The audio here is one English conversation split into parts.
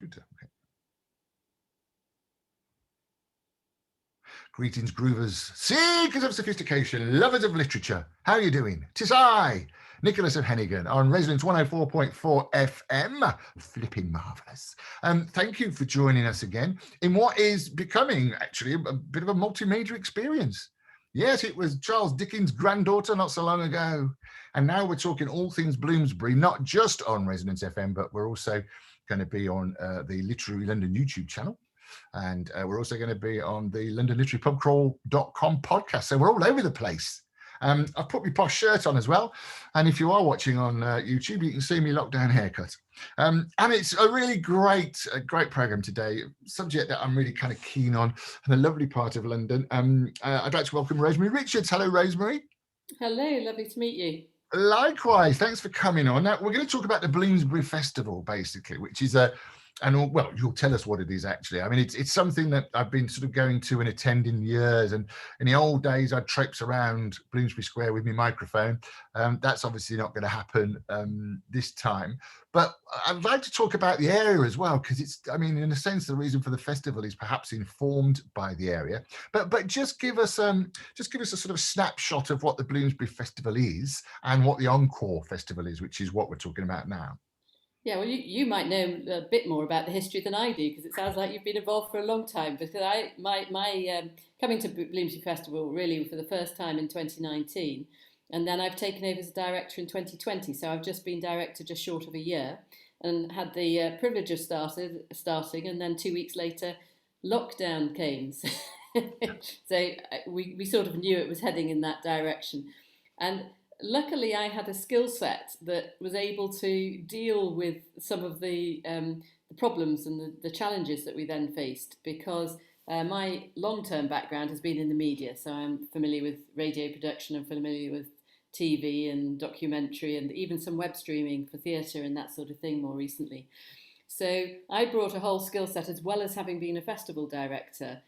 Good. Okay. Greetings, groovers, seekers of sophistication, lovers of literature. How are you doing? 'Tis I, Nicholas of Hennegan, on Resonance 104.4 FM. Flipping marvellous. Thank you for joining us again in what is becoming actually a bit of a multi-major experience. Yes, it was Charles Dickens' granddaughter not so long ago. And now we're talking all things Bloomsbury, not just on Resonance FM, but we're also going to be on the Literary London YouTube channel. And we're also going to be on the LondonLiteraryPubCrawl.com podcast. So we're all over the place. I've put my posh shirt on as well. And if you are watching on YouTube, you can see me lockdown haircut. And it's a really great program today, subject that I'm really kind of keen on, and a lovely part of London. I'd like to welcome Rosemary Richards. Hello, Rosemary. Hello, lovely to meet you. Likewise, thanks for coming on. Now, we're going to talk about the Bloomsbury Festival, basically, which is well, you'll tell us what it is actually. I mean, it's something that I've been sort of going to and attending years. And in the old days, I'd traipse around Bloomsbury Square with my microphone. That's obviously not going to happen this time. But I'd like to talk about the area as well, because it's, I mean, in a sense, the reason for the festival is perhaps informed by the area. But just give us a sort of snapshot of what the Bloomsbury Festival is and what the Encore Festival is, which is what we're talking about now. Yeah, well, you might know a bit more about the history than I do, because it sounds like you've been involved for a long time. Because my coming to Bloomsbury Festival really for the first time in 2019, and then I've taken over as a director in 2020. So I've just been director just short of a year, and had the privilege of starting, and then 2 weeks later, lockdown came. So we sort of knew it was heading in that direction, and luckily I had a skill set that was able to deal with some of the problems and the challenges that we then faced, because my long-term background has been in the media, so I'm familiar with radio production, I'm familiar with TV and documentary, and even some web streaming for theatre and that sort of thing more recently. So I brought a whole skill set, as well as having been a festival director,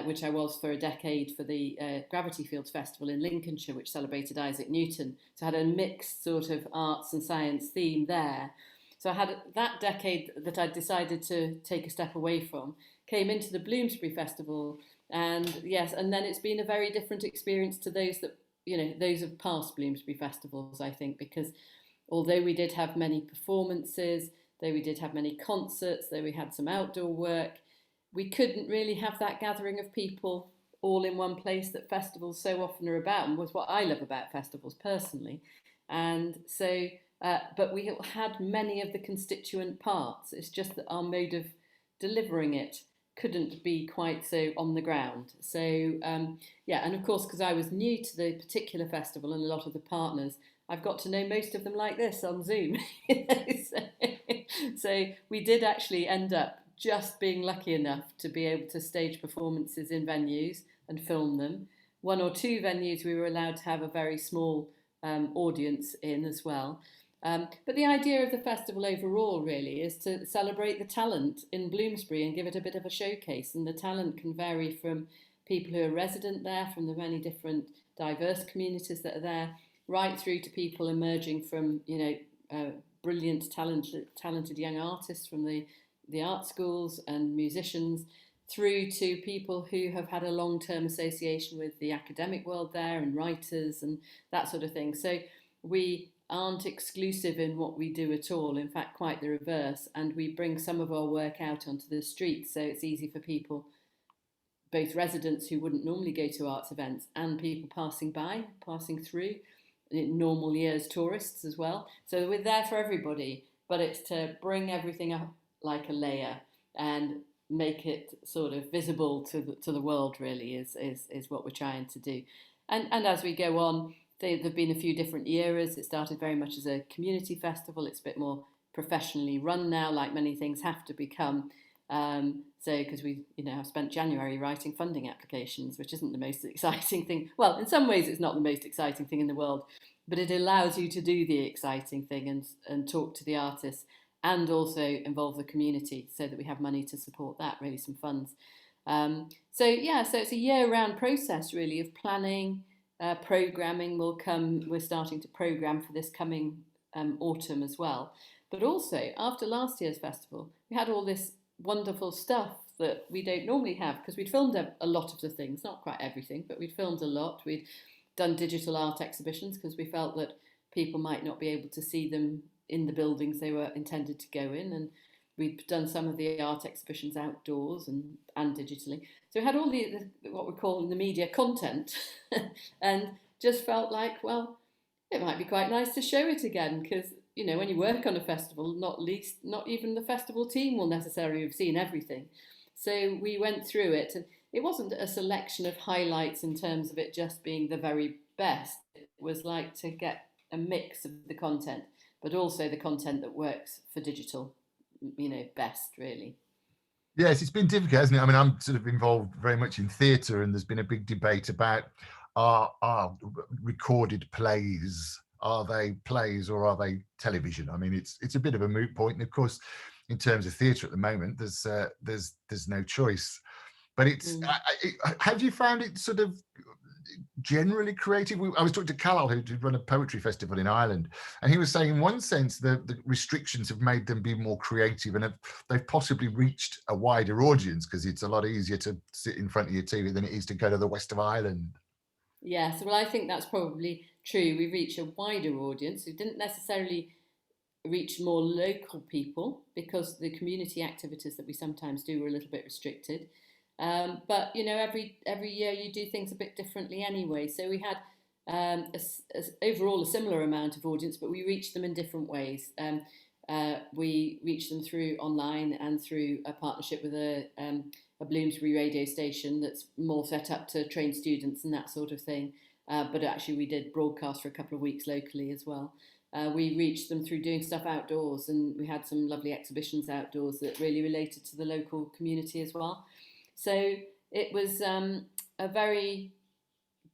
which I was for a decade for the Gravity Fields Festival in Lincolnshire, which celebrated Isaac Newton. So I had a mixed sort of arts and science theme there. So I had that decade that I decided to take a step away from, came into the Bloomsbury Festival, and yes, and then it's been a very different experience to those that, those of past Bloomsbury festivals, I think, because although we did have many performances, though we did have many concerts, though we had some outdoor work, we couldn't really have that gathering of people all in one place that festivals so often are about, and was what I love about festivals personally. And so, but we had many of the constituent parts. It's just that our mode of delivering it couldn't be quite so on the ground. So, yeah, and of course, because I was new to the particular festival and a lot of the partners, I've got to know most of them like this on Zoom. So we did actually end up just being lucky enough to be able to stage performances in venues and film them. 1 or 2 venues we were allowed to have a very small audience in as well. But the idea of the festival overall really is to celebrate the talent in Bloomsbury and give it a bit of a showcase. And the talent can vary from people who are resident there, from the many different diverse communities that are there, right through to people emerging from, brilliant, talented young artists from the art schools and musicians, through to people who have had a long-term association with the academic world there, and writers and that sort of thing. So we aren't exclusive in what we do at all, in fact quite the reverse, and we bring some of our work out onto the streets, so it's easy for people, both residents who wouldn't normally go to arts events and people passing through, in normal years tourists as well. So we're there for everybody, but it's to bring everything up like a layer and make it sort of visible to the world, really, is what we're trying to do. And as we go on, there have been a few different eras. It started very much as a community festival. It's a bit more professionally run now, like many things have to become. So because we, have spent January writing funding applications, which isn't the most exciting thing. Well, in some ways it's not the most exciting thing in the world, but it allows you to do the exciting thing and talk to the artists, and also involve the community so that we have money to support that, really some funds. So it's a year-round process really of planning, programming will come. We're starting to program for this coming autumn as well. But also, after last year's festival, we had all this wonderful stuff that we don't normally have because we'd filmed a lot of the things, not quite everything, but we'd filmed a lot. We'd done digital art exhibitions because we felt that people might not be able to see them in the buildings they were intended to go in, and we'd done some of the art exhibitions outdoors and digitally. So we had all the what we call the media content, and just felt like, well, it might be quite nice to show it again because when you work on a festival, not even the festival team will necessarily have seen everything. So we went through it, and it wasn't a selection of highlights in terms of it just being the very best. It was like to get a mix of the content, but also the content that works for digital, best really. Yes, it's been difficult, hasn't it? I mean, I'm sort of involved very much in theatre, and there's been a big debate about are recorded plays, are they plays or are they television? I mean, it's a bit of a moot point, and of course, in terms of theatre at the moment, there's no choice. But have you found it sort of generally creative? I was talking to Carol, who did run a poetry festival in Ireland, and he was saying in one sense the restrictions have made them be more creative, and they've possibly reached a wider audience because it's a lot easier to sit in front of your TV than it is to go to the west of Ireland. Yes, well, I think that's probably true. We reach a wider audience. We didn't necessarily reach more local people because the community activities that we sometimes do were a little bit restricted. But every year you do things a bit differently anyway. So we had overall a similar amount of audience, but we reached them in different ways. We reached them through online and through a partnership with a Bloomsbury radio station that's more set up to train students and that sort of thing. But actually we did broadcast for a couple of weeks locally as well. We reached them through doing stuff outdoors, and we had some lovely exhibitions outdoors that really related to the local community as well. So it was a very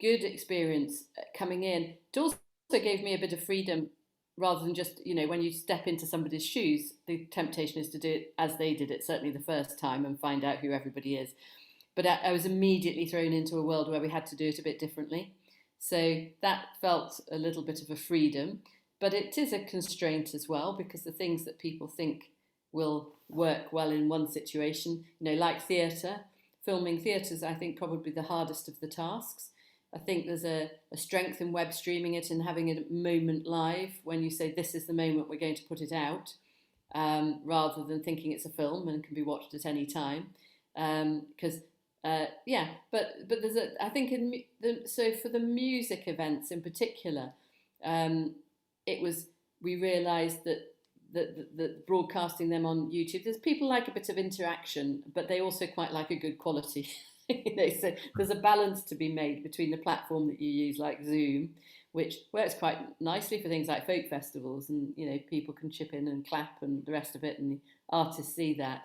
good experience coming in. It also gave me a bit of freedom rather than just, when you step into somebody's shoes, the temptation is to do it as they did it, certainly the first time, and find out who everybody is. But I was immediately thrown into a world where we had to do it a bit differently. So that felt a little bit of a freedom. But it is a constraint as well, because the things that people think will work well in one situation, like theatre, filming theatre is, I think, probably the hardest of the tasks. I think there's a strength in web streaming it and having a moment live when you say this is the moment we're going to put it out, rather than thinking it's a film and can be watched at any time. Because but there's I think so for the music events in particular, we realised that broadcasting them on YouTube, there's people like a bit of interaction, but they also quite like a good quality. So there's a balance to be made between the platform that you use, like Zoom, which works quite nicely for things like folk festivals, and people can chip in and clap and the rest of it, and the artists see that.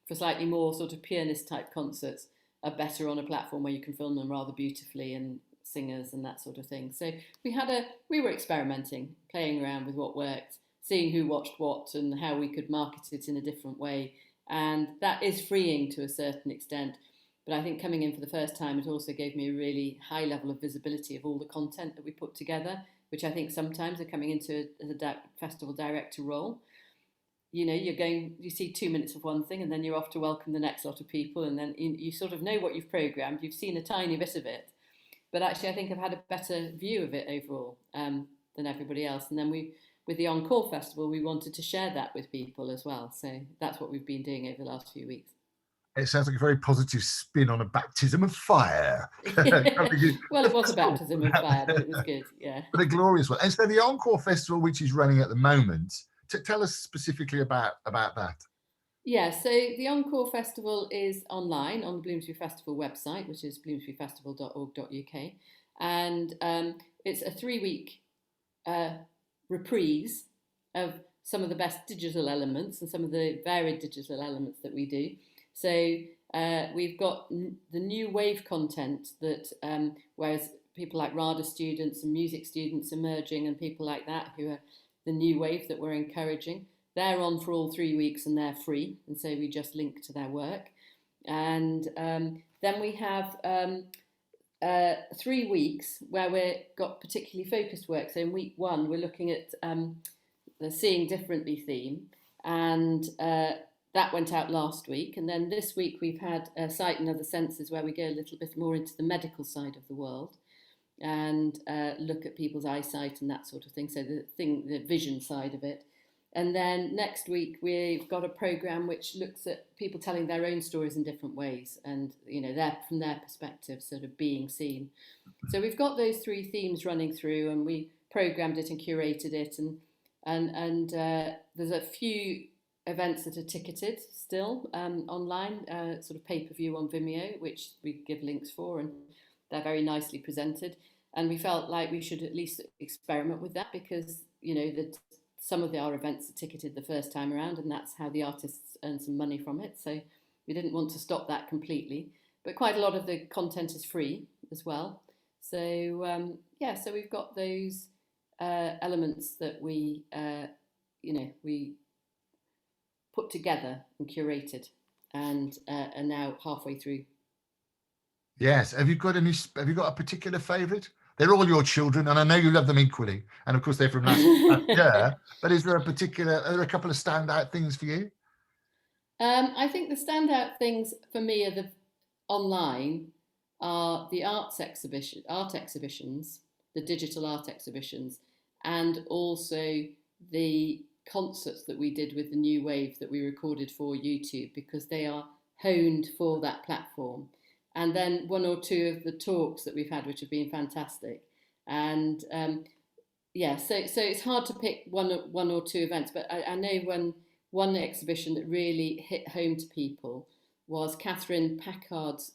For slightly more sort of pianist type concerts are better on a platform where you can film them rather beautifully, and singers and that sort of thing. So we were experimenting, playing around with what worked, seeing who watched what and how we could market it in a different way. And that is freeing to a certain extent. But I think coming in for the first time, it also gave me a really high level of visibility of all the content that we put together, which I think sometimes are coming into as a festival director role. You see 2 minutes of one thing and then you're off to welcome the next lot of people, and then you sort of know what you've programmed, you've seen a tiny bit of it. But actually I think I've had a better view of it overall than everybody else. And then with the Encore Festival, we wanted to share that with people as well. So that's what we've been doing over the last few weeks. It sounds like a very positive spin on a baptism of fire. Well, it was a baptism of fire, but it was good, yeah. But a glorious one. And so the Encore Festival, which is running at the moment, tell us specifically about that. Yeah, so the Encore Festival is online on the Bloomsbury Festival website, which is bloomsburyfestival.org.uk. And it's a 3-week reprise of some of the best digital elements and some of the varied digital elements that we do. So we've got the new wave content that, whereas people like RADA students and music students emerging and people like that who are the new wave that we're encouraging, they're on for all 3 weeks and they're free. And so we just link to their work. And then we have 3 weeks where we've got particularly focused work. So in week 1, we're looking at the Seeing Differently theme, and that went out last week. And then this week we've had Sight and Other Senses, where we go a little bit more into the medical side of the world and look at people's eyesight and that sort of thing. So the vision side of it. And then next week we've got a programme which looks at people telling their own stories in different ways, and from their perspective, sort of being seen. So we've got those three themes running through, and we programmed it and curated it, and there's a few events that are ticketed still online, sort of pay-per-view on Vimeo, which we give links for, and they're very nicely presented. And we felt like we should at least experiment with that, because some of our events are ticketed the first time around, and that's how the artists earn some money from it. So we didn't want to stop that completely. But quite a lot of the content is free as well. So so we've got those elements that we put together and curated, and are now halfway through. Yes. Have you got a particular favourite? They're all your children, and I know you love them equally. And of course, they're from last year. But are there a couple of standout things for you? I think the standout things for me are online are the art exhibitions, the digital art exhibitions, and also the concerts that we did with the New Wave that we recorded for YouTube, because they are honed for that platform. And then one or two of the talks that we've had, which have been fantastic. And so it's hard to pick one or two events, but I know one exhibition that really hit home to people was Catherine Packard's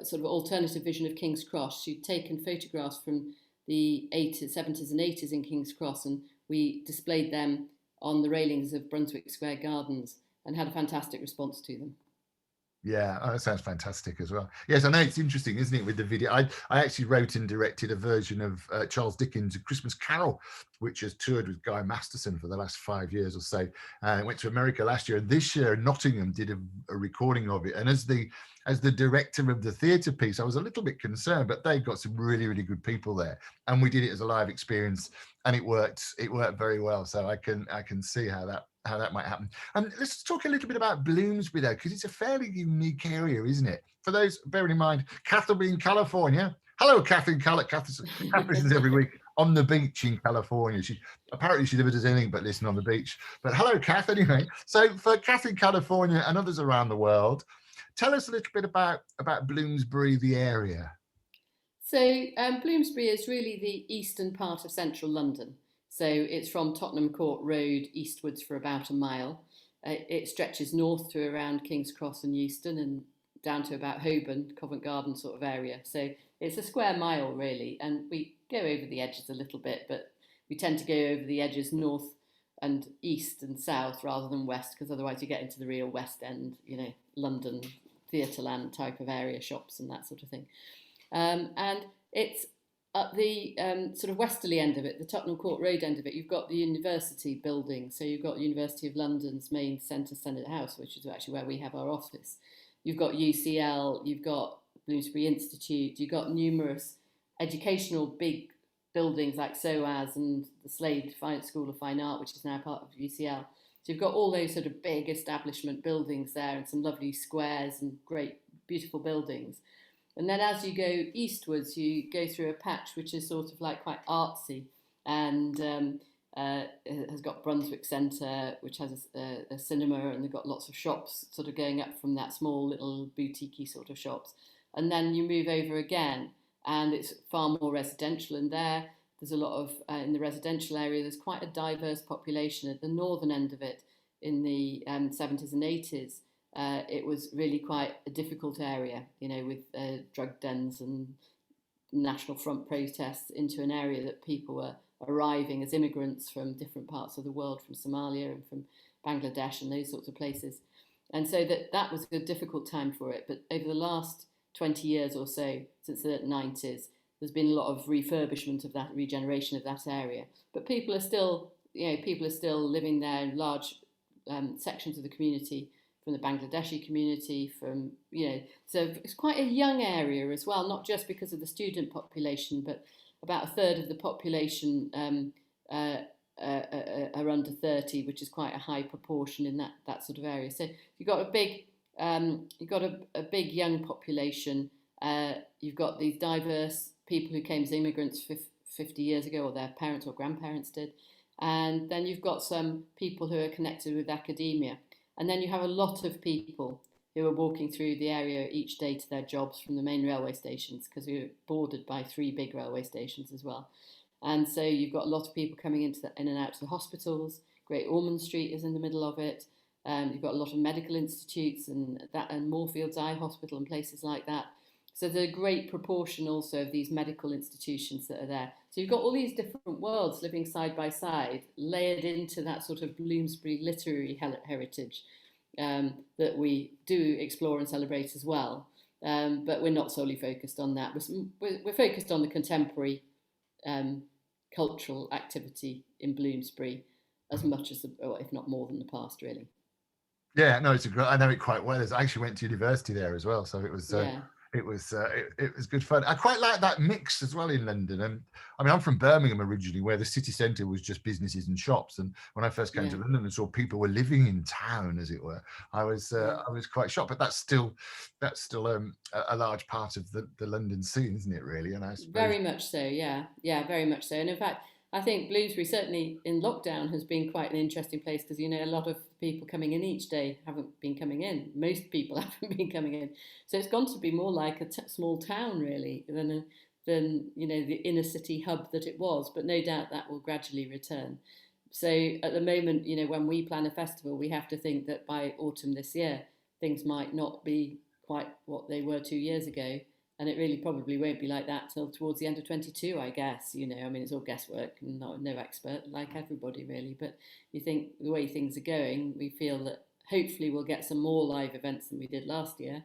sort of alternative vision of King's Cross. She'd taken photographs from the 70s and 80s in King's Cross, and we displayed them on the railings of Brunswick Square Gardens and had a fantastic response to them. Yeah, that sounds fantastic as well. Yes, I know, it's interesting, isn't it, with the video? I actually wrote and directed a version of Charles Dickens' A Christmas Carol, which has toured with Guy Masterson for the last 5 years or so. Went to America last year, and this year Nottingham did a recording of it. And as the director of the theatre piece, I was a little bit concerned, but they've got some really, really good people there, and we did it as a live experience, and it worked very well. So I can see how that might happen. And let's talk a little bit about Bloomsbury, though, because it's a fairly unique area, isn't it? For those, bearing in mind, Kath will be in California. Hello, Kath in California. Kath listens every week on the beach in California. She never does anything but listen on the beach. But hello, Kath, anyway. So for Kath in California and others around the world, tell us a little bit about Bloomsbury, the area. So Bloomsbury is really the eastern part of central London. So it's from Tottenham Court Road eastwards for about a mile. It stretches north to around King's Cross and Euston, and down to about Holborn, Covent Garden sort of area. So it's a square mile really, and we go over the edges a little bit, but we tend to go over the edges north and east and south rather than west, because otherwise you get into the real West End, London, Theatreland type of area, shops and that sort of thing. And it's at the sort of westerly end of it, the Tottenham Court Road end of it, you've got the university building. So you've got University of London's main centre, Senate House, which is actually where we have our office. You've got UCL, you've got Bloomsbury Institute, you've got numerous educational big buildings like SOAS and the Slade School of Fine Art, which is now part of UCL. So you've got all those sort of big establishment buildings there, and some lovely squares and great, beautiful buildings. And then as you go eastwards, you go through a patch which is sort of like quite artsy, and it has got Brunswick Centre, which has a cinema, and they've got lots of shops sort of going up from that, small little boutique-y sort of shops. And then you move over again, and it's far more residential, and there's a lot of, in the residential area, there's quite a diverse population. At the northern end of it, in the 70s and 80s, it was really quite a difficult area, with drug dens and National Front protests, into an area that people were arriving as immigrants from different parts of the world, from Somalia and from Bangladesh and those sorts of places. And so that was a difficult time for it. But over the last 20 years or so, since the 90s, there's been a lot of refurbishment of that, regeneration of that area. But people are still living there in large sections of the community, from the Bangladeshi community, so it's quite a young area as well, not just because of the student population, but about a third of the population are under 30, which is quite a high proportion in that sort of area. So you've got a big young population. You've got these diverse people who came as immigrants 50 years ago, or their parents or grandparents did. And then you've got some people who are connected with academia. And then you have a lot of people who are walking through the area each day to their jobs from the main railway stations, because we're bordered by 3 big railway stations as well. And so you've got a lot of people coming in and out to the hospitals. Great Ormond Street is in the middle of it. You've got a lot of medical institutes and Moorfields Eye Hospital and places like that. So there's a great proportion also of these medical institutions that are there. So you've got all these different worlds living side by side, layered into that sort of Bloomsbury literary heritage that we do explore and celebrate as well. But we're not solely focused on that. We're focused on the contemporary cultural activity in Bloomsbury as much as, or if not more than the past, really. Yeah, no, I know it quite well. I actually went to university there as well, so it was Yeah. it was good fun. I quite like that mix as well in London. And I mean, I'm from Birmingham originally, where the city centre was just businesses and shops. And when I first came to London and saw people were living in town, as it were, I was quite shocked. But that's still a large part of the London scene, isn't it? Really, and I suppose Very much so. Yeah, very much so. And in fact, I think Bloomsbury certainly in lockdown has been quite an interesting place, because a lot of people coming in each day haven't been coming in. Most people haven't been coming in, so it's gone to be more like a small town really than the inner city hub that it was. But no doubt that will gradually return. So at the moment, when we plan a festival, we have to think that by autumn this year, things might not be quite what they were 2 years ago. And it really probably won't be like that till towards the end of 22, I guess. I mean, it's all guesswork, and no expert, like everybody really. But you think the way things are going, we feel that hopefully we'll get some more live events than we did last year.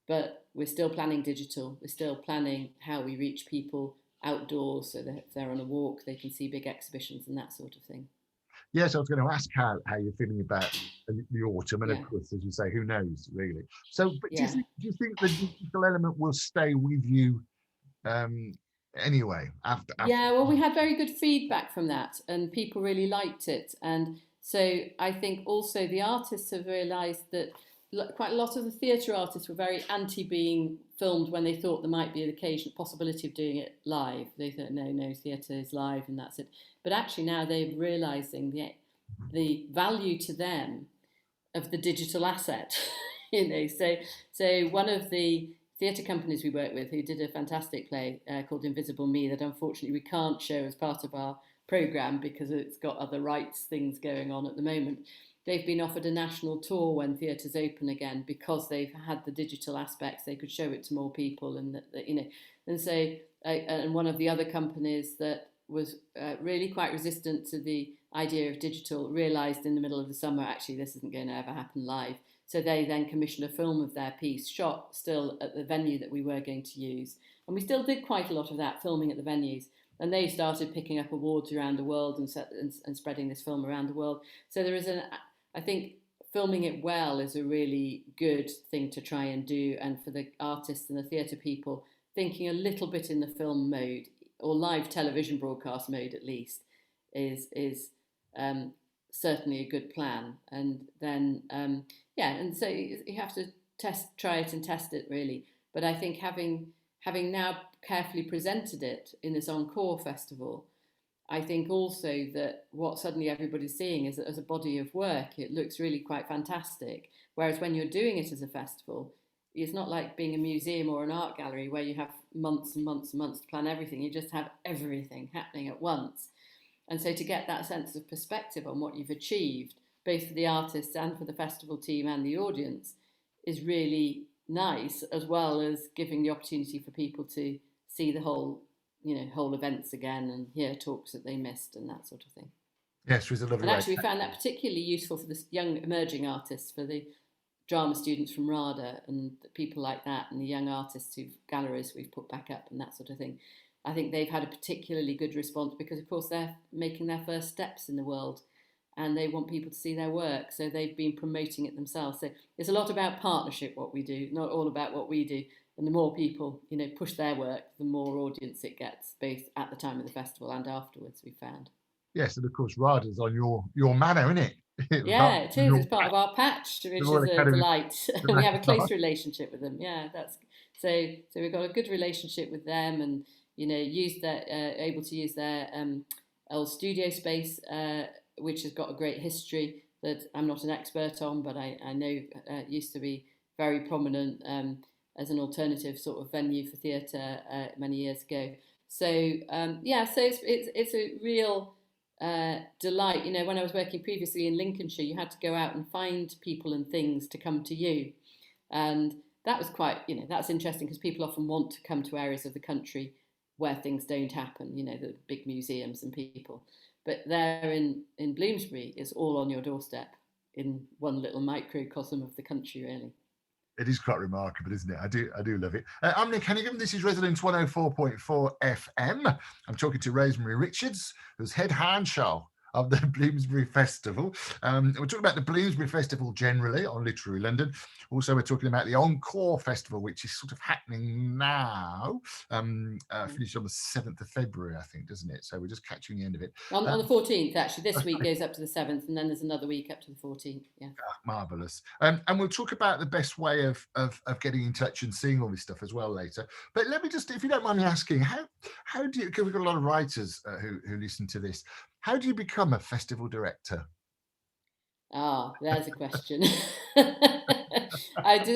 But we're still planning digital. We're still planning how we reach people outdoors, so that if they're on a walk, they can see big exhibitions and that sort of thing. Yes, I was going to ask how you're feeling about the autumn, and of course, as you say, who knows really. So, but do you think the digital element will stay with you anyway after? Yeah, well, we had very good feedback from that, and people really liked it. And so I think also the artists have realised that quite a lot of the theatre artists were very anti being filmed when they thought there might be an occasional possibility of doing it live. They thought, no, theatre is live and that's it. But actually now they're realising the value to them of the digital asset. So one of the theatre companies we work with, who did a fantastic play called Invisible Me, that unfortunately we can't show as part of our programme because it's got other rights things going on at the moment. They've been offered a national tour when theatres open again, because they've had the digital aspects. They could show it to more people, and and so and one of the other companies that was really quite resistant to the idea of digital realised in the middle of the summer, actually this isn't going to ever happen live. So they then commissioned a film of their piece, shot still at the venue that we were going to use, and we still did quite a lot of that filming at the venues. And they started picking up awards around the world and spreading this film around the world. So there is I think filming it well is a really good thing to try and do. And for the artists and the theatre people, thinking a little bit in the film mode, or live television broadcast mode at least, is certainly a good plan. And then, and so you have to try it and test it really. But I think having now carefully presented it in this Encore festival, I think also that what suddenly everybody's seeing is that as a body of work, it looks really quite fantastic. Whereas when you're doing it as a festival, it's not like being a museum or an art gallery where you have months and months and months to plan everything. You just have everything happening at once. And so to get that sense of perspective on what you've achieved, both for the artists and for the festival team and the audience, is really nice, as well as giving the opportunity for people to see the whole events again and hear talks that they missed and that sort of thing. Yes, it was a lovely. And actually, we found that particularly useful for the young emerging artists, for the drama students from RADA and people like that, and the young artists galleries we've put back up and that sort of thing. I think they've had a particularly good response because, of course, they're making their first steps in the world and they want people to see their work. So they've been promoting it themselves. So it's a lot about partnership, what we do, not all about what we do. And the more people, push their work, the more audience it gets, both at the time of the festival and afterwards, we found. Yes, and of course, RADA's on your manor, isn't it? Yeah, it is. Your It's part of our patch, the which Royal is a Academy delight. of We have a Dramatic close Art. relationship with them. Yeah, that's so. So we've got a good relationship with them, and use their able to use their old studio space, which has got a great history that I'm not an expert on, but I know used to be very prominent as an alternative sort of venue for theatre many years ago. So yeah, so it's a real delight. When I was working previously in Lincolnshire, you had to go out and find people and things to come to you. And that was quite, that's interesting because people often want to come to areas of the country where things don't happen, the big museums and people. But there in Bloomsbury, it's all on your doorstep in one little microcosm of the country, really. It is quite remarkable, isn't it? I do love it. I'm Nick Hennegan. This is Resonance 104.4 FM. I'm talking to Rosemary Richards, who's head honcho of the Bloomsbury Festival. We're talking about the Bloomsbury Festival generally on Literary London. Also, we're talking about the Encore Festival, which is sort of happening now, finished on the 7th of February, I think, doesn't it? So we're just catching the end of it. On the 14th, actually. This week goes up to the 7th, and then there's another week up to the 14th. Yeah. Marvelous. And we'll talk about the best way of getting in touch and seeing all this stuff as well later. But let me just, if you don't mind me asking, how do you, because we've got a lot of writers who listen to this, how do you become a festival director? There's a question.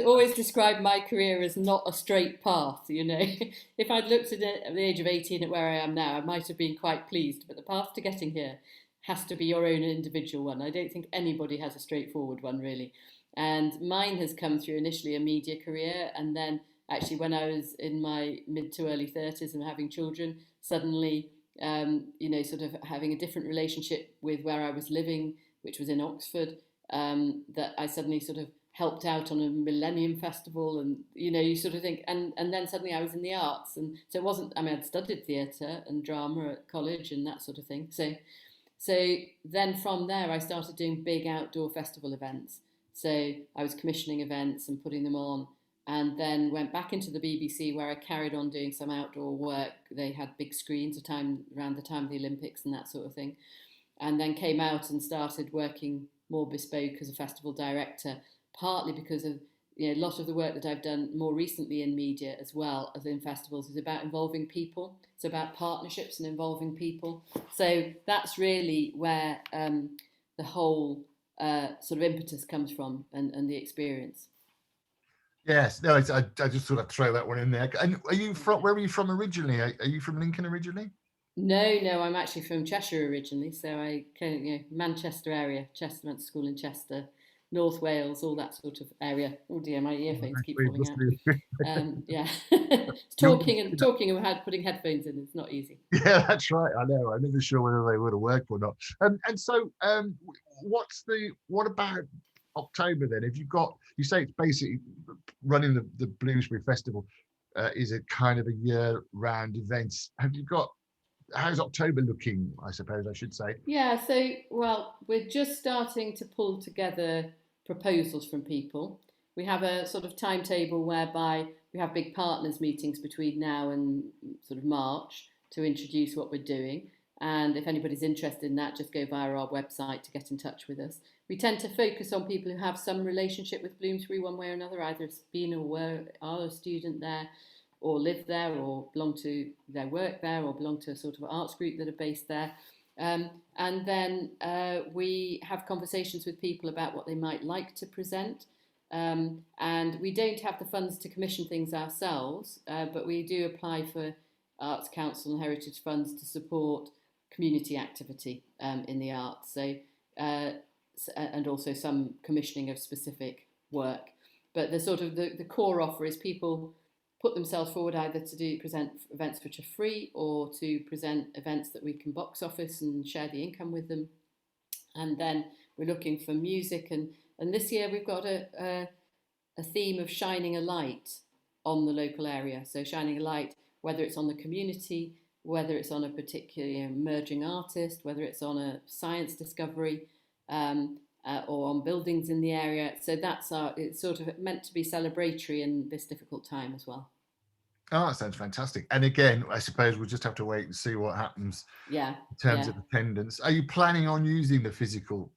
Always describe my career as not a straight path, If I'd looked at it at the age of 18 at where I am now, I might have been quite pleased, but the path to getting here has to be your own individual one. I don't think anybody has a straightforward one, really. And mine has come through initially a media career, and then actually when I was in my mid to early 30s and having children, suddenly, sort of having a different relationship with where I was living, which was in Oxford, that I suddenly sort of helped out on a Millennium Festival, and you sort of think, and then suddenly I was in the arts, and so it wasn't. I mean, I'd studied theatre and drama at college and that sort of thing. So then from there, I started doing big outdoor festival events. So I was commissioning events and putting them on, and then went back into the BBC where I carried on doing some outdoor work. They had big screens around the time of the Olympics and that sort of thing, and then came out and started working more bespoke as a festival director, partly because of a lot of the work that I've done more recently in media as well as in festivals is about involving people. It's about partnerships and involving people. So that's really where the whole sort of impetus comes from, and the experience. Yes, no, I just thought I'd throw that one in there. And are you from? Where are you from originally? Are you from Lincoln originally? No, I'm actually from Cheshire originally. So I came, Manchester area, Chestermont School in Chester, North Wales, all that sort of area. Oh dear, my earphones keep falling out. Yeah, talking about putting headphones in. It's not easy. Yeah, that's right. I know. I'm never sure whether they would have worked or not. And so, what about October then? If you say it's basically running the Bloomsbury Festival is a kind of a year-round event. How's October looking? I suppose I should say. Yeah. So, well, we're just starting to pull together proposals from people. We have a sort of timetable whereby we have big partners meetings between now and sort of March to introduce what we're doing. And if anybody's interested in that, just go via our website to get in touch with us. We tend to focus on people who have some relationship with Bloomsbury one way or another, either it's been or are a student there, or live there, or belong to their work there, or belong to a sort of arts group that are based there. And then we have conversations with people about what they might like to present. And we don't have the funds to commission things ourselves, but we do apply for Arts Council and Heritage funds to support community activity in the arts. So, and also some commissioning of specific work. But the sort of the core offer is people put themselves forward either to present events which are free, or to present events that we can box office and share the income with them. And then we're looking for music, and this year we've got a theme of shining a light on the local area. So shining a light, whether it's on the community, whether it's on a particular emerging artist, whether it's on a science discovery, or on buildings in the area. So it's sort of meant to be celebratory in this difficult time as well. Oh, that sounds fantastic. And again, I suppose we'll just have to wait and see what happens Yeah, in terms yeah. of attendance. Are you planning on using the physical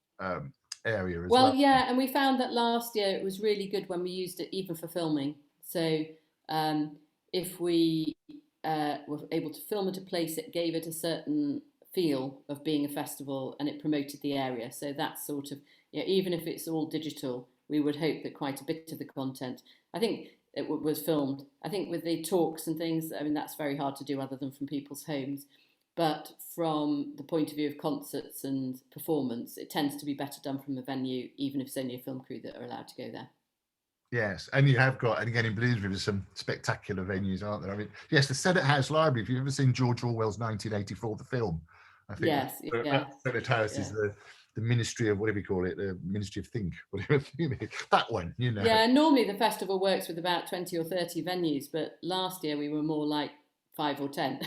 area as Well, well? yeah, and we found that last year it was really good when we used it even for filming. So um, if we were able to film at a place, it gave it a certain feel of being a festival, and it promoted the area. So that's sort of, yeah, even if it's all digital, we would hope that quite a bit of the content, I think it was filmed. I think with the talks and things, I mean, that's very hard to do other than from people's homes. But from the point of view of concerts and performance, it tends to be better done from a venue, even if it's only a film crew that are allowed to go there. Yes, and you have got, and again in Bloomsbury, there's some spectacular venues, aren't there? I mean, yes, the Senate House Library. If you've ever seen George Orwell's 1984, the film, I think Yes, that yeah, Senate House is yeah. the Ministry of whatever you call it, the Ministry of Think, whatever that one, you know. Yeah, normally the festival works with about 20 or 30 venues, but last year we were more like 5 or 10,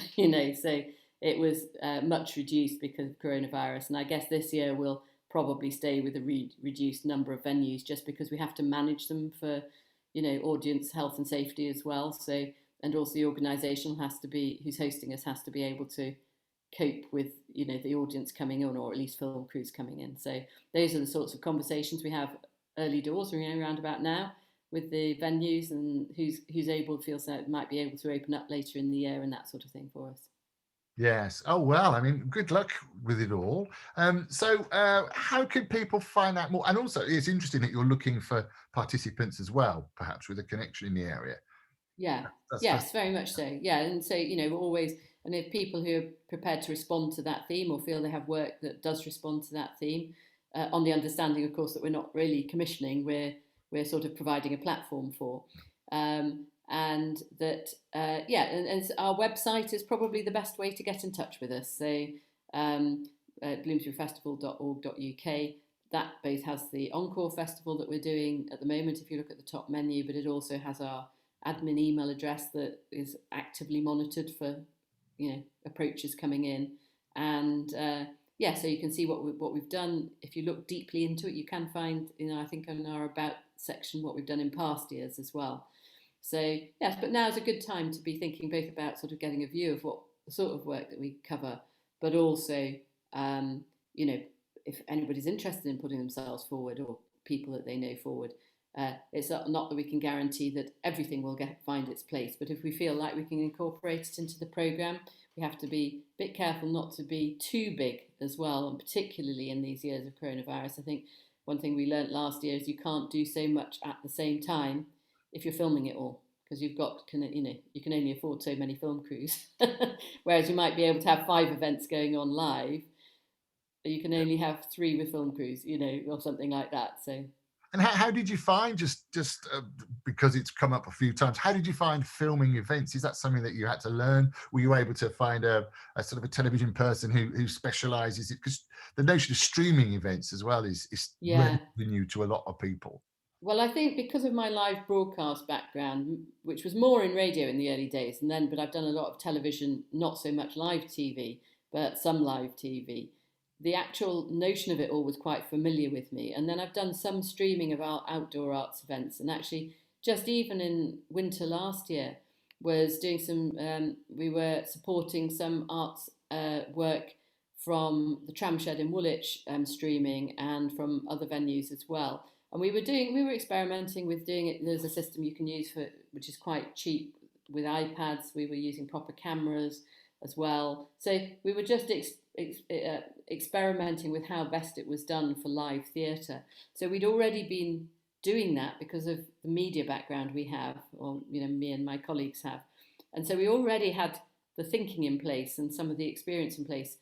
so it was much reduced because of coronavirus. And I guess this year we'll probably stay with a reduced number of venues just because we have to manage them for, audience health and safety as well. So, and also the organisation has to be, who's hosting us has to be able to cope with, the audience coming in or at least film crews coming in. So those are the sorts of conversations we have early doors, around about now with the venues and who's able feels that might be able to open up later in the year and that sort of thing for us. Yes. Oh well. I mean, good luck with it all. How can people find out more? And also, it's interesting that you're looking for participants as well, perhaps with a connection in the area. Yeah, That's yes, very much so. Yeah, and so we're always, and if people who are prepared to respond to that theme or feel they have work that does respond to that theme, on the understanding, of course, that we're not really commissioning, we're sort of providing a platform for, and that and our website is probably the best way to get in touch with us. So bloomsburyfestival.org.uk. That both has the Encore Festival that we're doing at the moment, if you look at the top menu, but it also has our admin email address that is actively monitored for approaches coming in, and so you can see what we've done. If you look deeply into it, you can find, I think in our about section, what we've done in past years as well. So yes, but now is a good time to be thinking both about sort of getting a view of what the sort of work that we cover, but also if anybody's interested in putting themselves forward or people that they know forward. It's not that we can guarantee that everything will find its place, but if we feel like we can incorporate it into the programme, we have to be a bit careful not to be too big as well, and particularly in these years of coronavirus. I think one thing we learnt last year is you can't do so much at the same time if you're filming it all, because you can only afford so many film crews. Whereas you might be able to have 5 events going on live, but you can only have 3 with film crews, or something like that. So And how did you find, just because it's come up a few times, how did you find filming events? Is that something that you had to learn? Were you able to find a sort of a television person who specializes it? Because the notion of streaming events as well is yeah. relatively new to a lot of people. Well, I think because of my live broadcast background, which was more in radio in the early days, but I've done a lot of television, not so much live TV, but some live TV. The actual notion of it all was quite familiar with me. And then I've done some streaming of our outdoor arts events. And actually, just even in winter last year, was doing some, we were supporting some arts work from the Tram Shed in Woolwich, streaming, and from other venues as well. And we were experimenting with doing it. There's a system you can use which is quite cheap with iPads. We were using proper cameras as well. So we were just experimenting with how best it was done for live theatre. So we'd already been doing that because of the media background we have, or me and my colleagues have. And so we already had the thinking in place and some of the experience in place.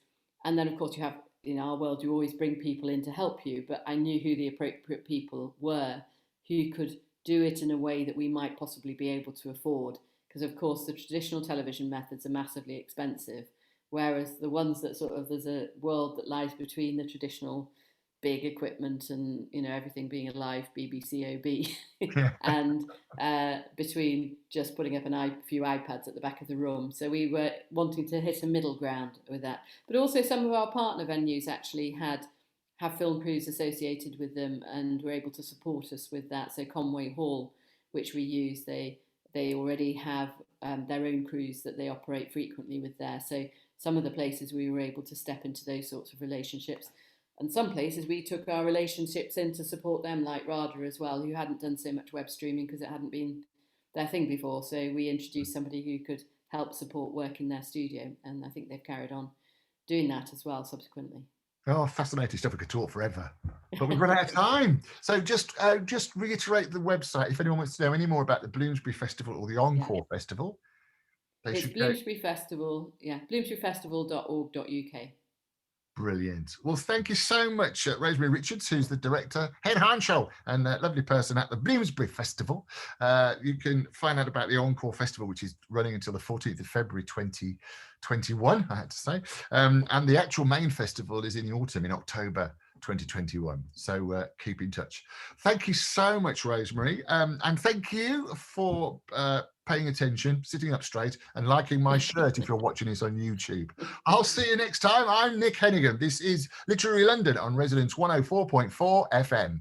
And then of course you have, in our world, you always bring people in to help you, but I knew who the appropriate people were who could do it in a way that we might possibly be able to afford. Because of course the traditional television methods are massively expensive, whereas the ones that there's a world that lies between the traditional big equipment and everything being a live BBC OB and between just putting up a few iPads at the back of the room. So we were wanting to hit a middle ground with that. But also some of our partner venues actually have film crews associated with them and were able to support us with that. So Conway Hall, which we use, they they already have their own crews that they operate frequently with there. So some of the places we were able to step into those sorts of relationships. And some places we took our relationships in to support them, like RADA as well, who hadn't done so much web streaming because it hadn't been their thing before. So we introduced somebody who could help support work in their studio. And I think they've carried on doing that as well subsequently. Oh, fascinating stuff. We could talk forever, but we've run out of time. So just reiterate the website if anyone wants to know any more about the Bloomsbury Festival or the Encore Festival. It's Bloomsbury Festival, bloomsburyfestival.org.uk. Brilliant. Well, thank you so much, Rosemary Richards, who's the director, head honcho, and a lovely person at the Bloomsbury Festival. You can find out about the Encore Festival, which is running until the 14th of February 2021, I had to say. And the actual main festival is in the autumn, in October 2021. So keep in touch. Thank you so much, Rosemary. And thank you for paying attention, sitting up straight, and liking my shirt if you're watching this on YouTube. I'll see you next time. I'm Nick Hennegan. This is Literary London on Resonance 104.4 FM.